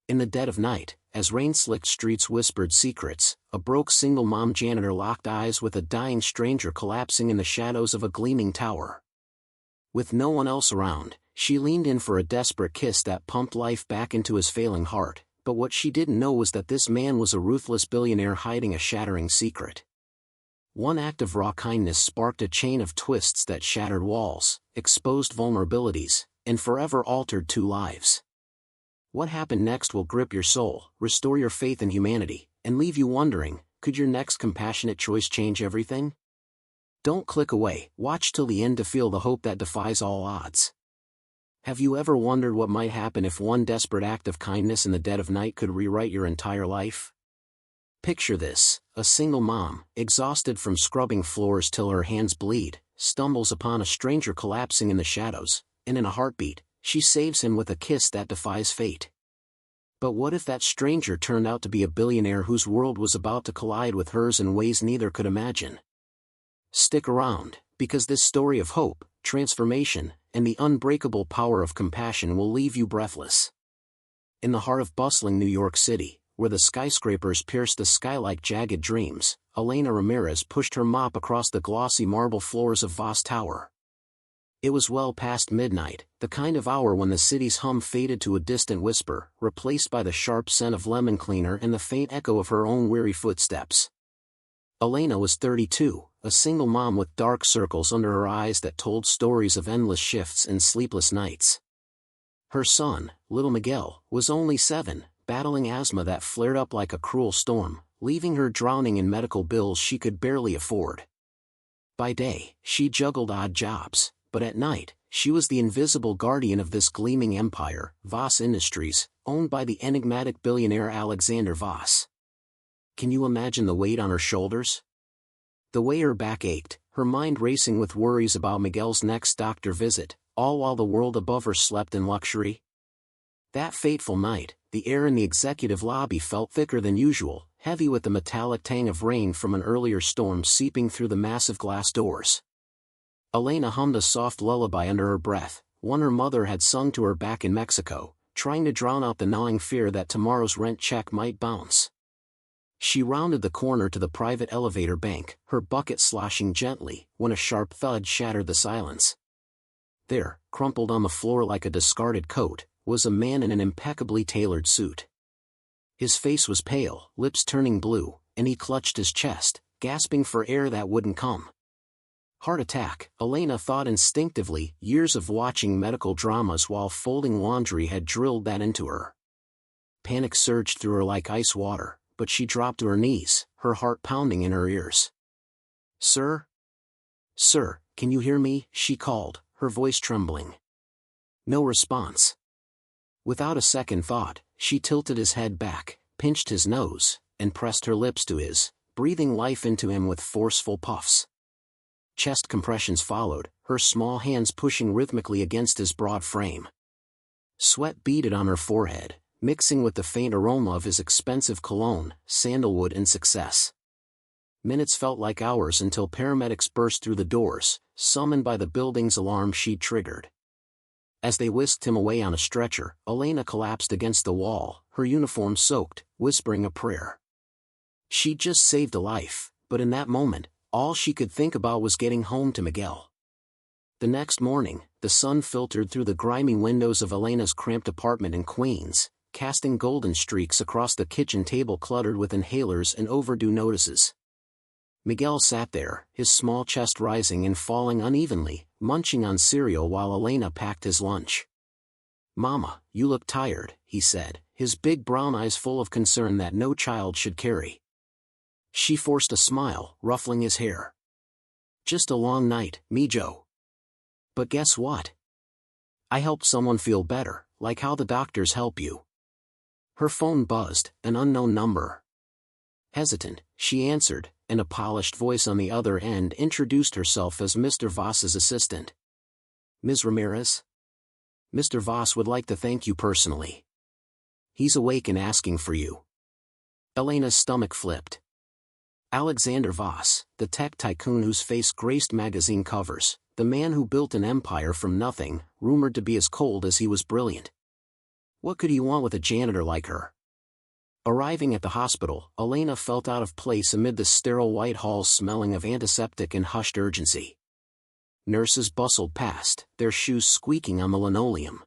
In the dead of night, as rain-slicked streets whispered secrets, a broke single-mom janitor locked eyes with a dying stranger collapsing in the shadows of a gleaming tower. With no one else around, she leaned in for a desperate kiss that pumped life back into his failing heart, but what she didn't know was that this man was a ruthless billionaire hiding a shattering secret. One act of raw kindness sparked a chain of twists that shattered walls, exposed vulnerabilities, and forever altered two lives. What happened next will grip your soul, restore your faith in humanity, and leave you wondering, could your next compassionate choice change everything? Don't click away, watch till the end to feel the hope that defies all odds. Have you ever wondered what might happen if one desperate act of kindness in the dead of night could rewrite your entire life? Picture this: a single mom, exhausted from scrubbing floors till her hands bleed, stumbles upon a stranger collapsing in the shadows, and in a heartbeat, she saves him with a kiss that defies fate. But what if that stranger turned out to be a billionaire whose world was about to collide with hers in ways neither could imagine? Stick around, because this story of hope, transformation, and the unbreakable power of compassion will leave you breathless. In the heart of bustling New York City, where the skyscrapers pierced the sky like jagged dreams, Elena Ramirez pushed her mop across the glossy marble floors of Voss Tower. It was well past midnight, the kind of hour when the city's hum faded to a distant whisper, replaced by the sharp scent of lemon cleaner and the faint echo of her own weary footsteps. Elena was 32, a single mom with dark circles under her eyes that told stories of endless shifts and sleepless nights. Her son, little Miguel, was only 7, battling asthma that flared up like a cruel storm, leaving her drowning in medical bills she could barely afford. By day, she juggled odd jobs, but at night, she was the invisible guardian of this gleaming empire, Voss Industries, owned by the enigmatic billionaire Alexander Voss. Can you imagine the weight on her shoulders? The way her back ached, her mind racing with worries about Miguel's next doctor visit, all while the world above her slept in luxury? That fateful night, the air in the executive lobby felt thicker than usual, heavy with the metallic tang of rain from an earlier storm seeping through the massive glass doors. Elena hummed a soft lullaby under her breath, one her mother had sung to her back in Mexico, trying to drown out the gnawing fear that tomorrow's rent check might bounce. She rounded the corner to the private elevator bank, her bucket sloshing gently, when a sharp thud shattered the silence. There, crumpled on the floor like a discarded coat, was a man in an impeccably tailored suit. His face was pale, lips turning blue, and he clutched his chest, gasping for air that wouldn't come. Heart attack, Elena thought instinctively. Years of watching medical dramas while folding laundry had drilled that into her. Panic surged through her like ice water, but she dropped to her knees, her heart pounding in her ears. "Sir? Sir, can you hear me?" she called, her voice trembling. No response. Without a second thought, she tilted his head back, pinched his nose, and pressed her lips to his, breathing life into him with forceful puffs. Chest compressions followed, her small hands pushing rhythmically against his broad frame. Sweat beaded on her forehead, mixing with the faint aroma of his expensive cologne, sandalwood and success. Minutes felt like hours until paramedics burst through the doors, summoned by the building's alarm she'd triggered. As they whisked him away on a stretcher, Elena collapsed against the wall, her uniform soaked, whispering a prayer. She'd just saved a life, but in that moment, all she could think about was getting home to Miguel. The next morning, the sun filtered through the grimy windows of Elena's cramped apartment in Queens, casting golden streaks across the kitchen table cluttered with inhalers and overdue notices. Miguel sat there, his small chest rising and falling unevenly, munching on cereal while Elena packed his lunch. "Mama, you look tired," he said, his big brown eyes full of concern that no child should carry. She forced a smile, ruffling his hair. "Just a long night, mijo. But guess what? I helped someone feel better, like how the doctors help you." Her phone buzzed, an unknown number. Hesitant, she answered, and a polished voice on the other end introduced herself as Mr. Voss's assistant. "Ms. Ramirez? Mr. Voss would like to thank you personally. He's awake and asking for you." Elena's stomach flipped. Alexander Voss, the tech tycoon whose face graced magazine covers, the man who built an empire from nothing, rumored to be as cold as he was brilliant. What could he want with a janitor like her? Arriving at the hospital, Elena felt out of place amid the sterile white halls smelling of antiseptic and hushed urgency. Nurses bustled past, their shoes squeaking on the linoleum.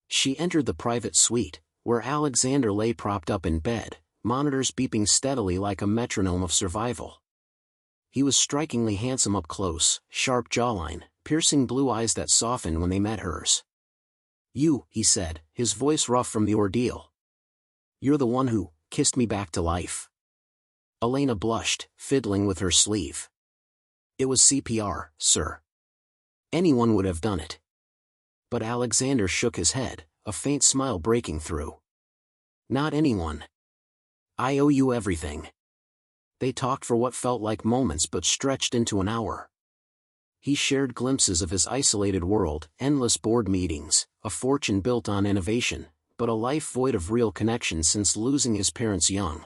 She entered the private suite, where Alexander lay propped up in bed, monitors beeping steadily like a metronome of survival. He was strikingly handsome up close, sharp jawline, piercing blue eyes that softened when they met hers. "You," he said, his voice rough from the ordeal. "You're the one who kissed me back to life." Elena blushed, fiddling with her sleeve. "It was CPR, sir. Anyone would have done it." But Alexander shook his head, a faint smile breaking through. "Not anyone. I owe you everything." They talked for what felt like moments but stretched into an hour. He shared glimpses of his isolated world, endless board meetings, a fortune built on innovation, but a life void of real connection since losing his parents young.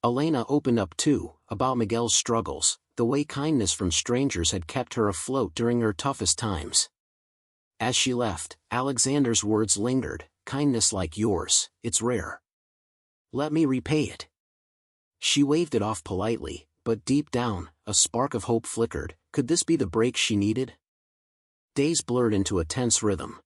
Elena opened up too, about Miguel's struggles, the way kindness from strangers had kept her afloat during her toughest times. As she left, Alexander's words lingered, "Kindness like yours, it's rare. Let me repay it." She waved it off politely, but deep down, a spark of hope flickered. Could this be the break she needed? Days blurred into a tense rhythm.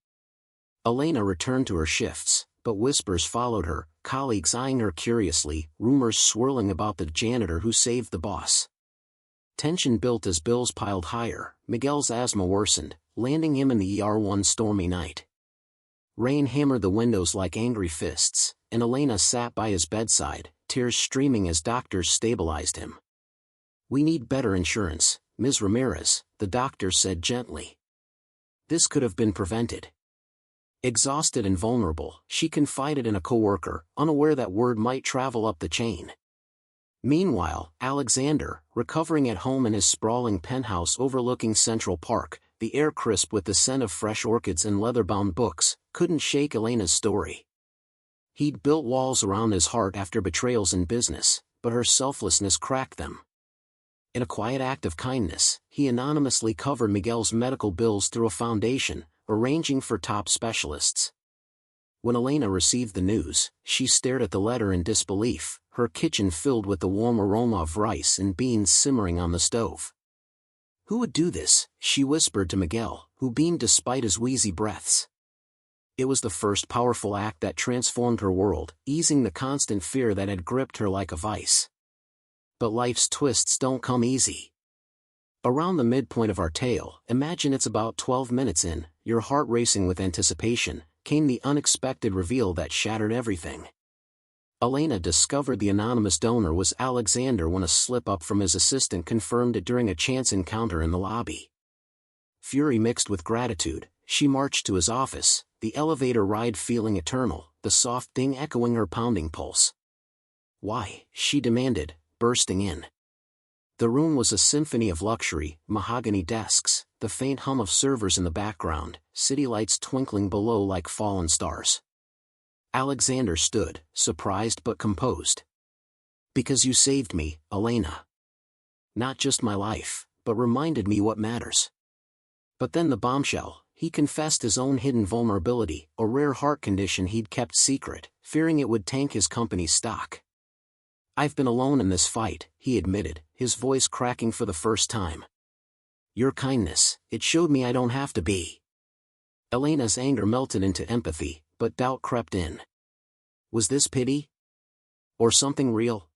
Elena returned to her shifts, but whispers followed her, colleagues eyeing her curiously, rumors swirling about the janitor who saved the boss. Tension built as bills piled higher. Miguel's asthma worsened, landing him in the ER one stormy night. Rain hammered the windows like angry fists, and Elena sat by his bedside, tears streaming as doctors stabilized him. "We need better insurance, Ms. Ramirez," the doctor said gently. "This could have been prevented." Exhausted and vulnerable, she confided in a coworker, unaware that word might travel up the chain. Meanwhile, Alexander, recovering at home in his sprawling penthouse overlooking Central Park, the air crisp with the scent of fresh orchids and leather-bound books, couldn't shake Elena's story. He'd built walls around his heart after betrayals in business, but her selflessness cracked them. In a quiet act of kindness, he anonymously covered Miguel's medical bills through a foundation, arranging for top specialists. When Elena received the news, she stared at the letter in disbelief, her kitchen filled with the warm aroma of rice and beans simmering on the stove. "Who would do this?" she whispered to Miguel, who beamed despite his wheezy breaths. It was the first powerful act that transformed her world, easing the constant fear that had gripped her like a vice. But life's twists don't come easy. Around the midpoint of our tale, imagine it's about 12 minutes in, your heart racing with anticipation, came the unexpected reveal that shattered everything. Elena discovered the anonymous donor was Alexander when a slip-up from his assistant confirmed it during a chance encounter in the lobby. Fury mixed with gratitude, she marched to his office, the elevator ride feeling eternal, the soft ding echoing her pounding pulse. "Why?" she demanded, bursting in. The room was a symphony of luxury, mahogany desks, the faint hum of servers in the background, city lights twinkling below like fallen stars. Alexander stood, surprised but composed. "Because you saved me, Elena. Not just my life, but reminded me what matters." But then the bombshell, he confessed his own hidden vulnerability, a rare heart condition he'd kept secret, fearing it would tank his company's stock. "I've been alone in this fight," he admitted, his voice cracking for the first time. "Your kindness, it showed me I don't have to be." Elena's anger melted into empathy, but doubt crept in. Was this pity? Or something real?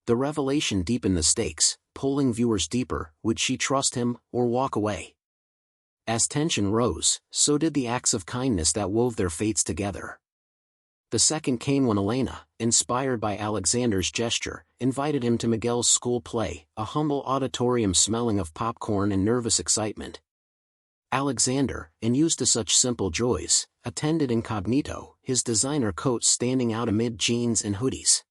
The revelation deepened the stakes, pulling viewers deeper. Would she trust him, or walk away? As tension rose, so did the acts of kindness that wove their fates together. The second came when Elena, inspired by Alexander's gesture, invited him to Miguel's school play, a humble auditorium smelling of popcorn and nervous excitement. Alexander, unused to such simple joys, attended incognito, his designer coat standing out amid jeans and hoodies.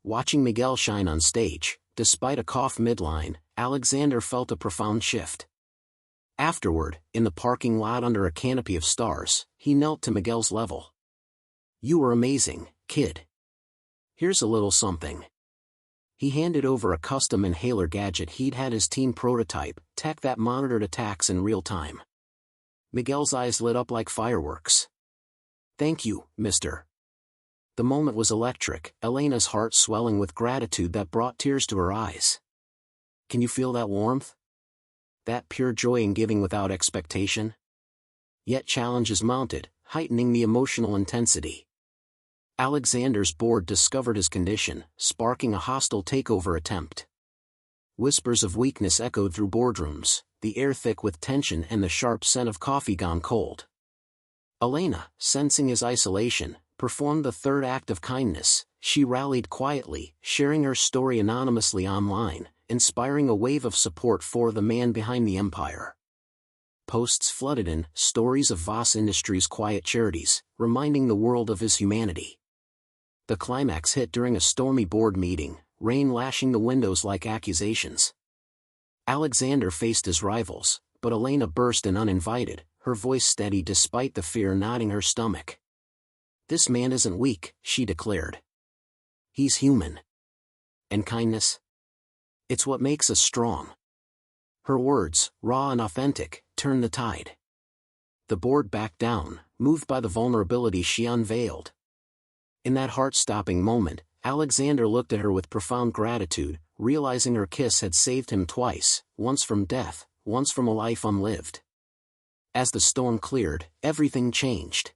Watching Miguel shine on stage, despite a cough midline, Alexander felt a profound shift. Afterward, in the parking lot under a canopy of stars, he knelt to Miguel's level. "You were amazing, kid. Here's a little something." He handed over a custom inhaler gadget he'd had his team prototype, tech that monitored attacks in real time. Miguel's eyes lit up like fireworks. Thank you, mister. The moment was electric, Elena's heart swelling with gratitude that brought tears to her eyes. Can you feel that warmth? That pure joy in giving without expectation? Yet challenges mounted, heightening the emotional intensity. Alexander's board discovered his condition, sparking a hostile takeover attempt. Whispers of weakness echoed through boardrooms, the air thick with tension and the sharp scent of coffee gone cold. Elena, sensing his isolation, performed the third act of kindness. She rallied quietly, sharing her story anonymously online, inspiring a wave of support for the man behind the empire. Posts flooded in, stories of Voss Industries' quiet charities, reminding the world of his humanity. The climax hit during a stormy board meeting, rain lashing the windows like accusations. Alexander faced his rivals, but Elena burst in uninvited, her voice steady despite the fear knotting her stomach. This man isn't weak, she declared. He's human. And kindness? It's what makes us strong. Her words, raw and authentic, turned the tide. The board backed down, moved by the vulnerabilities she unveiled. In that heart-stopping moment, Alexander looked at her with profound gratitude, realizing her kiss had saved him twice, once from death, once from a life unlived. As the storm cleared, everything changed.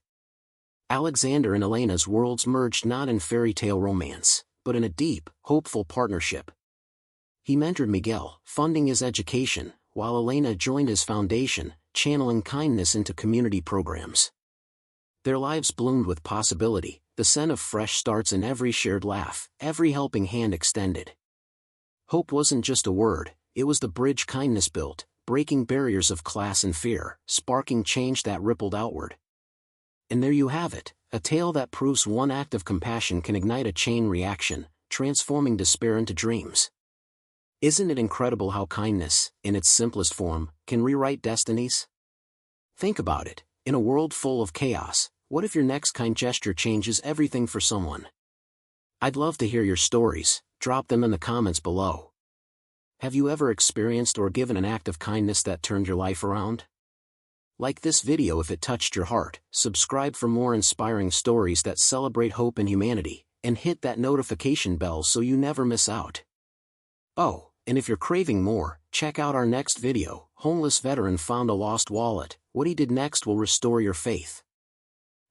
Alexander and Elena's worlds merged not in fairy tale romance, but in a deep, hopeful partnership. He mentored Miguel, funding his education, while Elena joined his foundation, channeling kindness into community programs. Their lives bloomed with possibility, the scent of fresh starts in every shared laugh, every helping hand extended. Hope wasn't just a word, it was the bridge kindness built, breaking barriers of class and fear, sparking change that rippled outward. And there you have it, a tale that proves one act of compassion can ignite a chain reaction, transforming despair into dreams. Isn't it incredible how kindness, in its simplest form, can rewrite destinies? Think about it, in a world full of chaos, what if your next kind gesture changes everything for someone? I'd love to hear your stories, drop them in the comments below. Have you ever experienced or given an act of kindness that turned your life around? Like this video if it touched your heart, subscribe for more inspiring stories that celebrate hope and humanity, and hit that notification bell so you never miss out. Oh, and if you're craving more, check out our next video, Homeless Veteran Found a Lost Wallet, what he did next will restore your faith.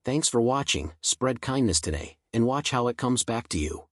Thanks for watching, spread kindness today, and watch how it comes back to you.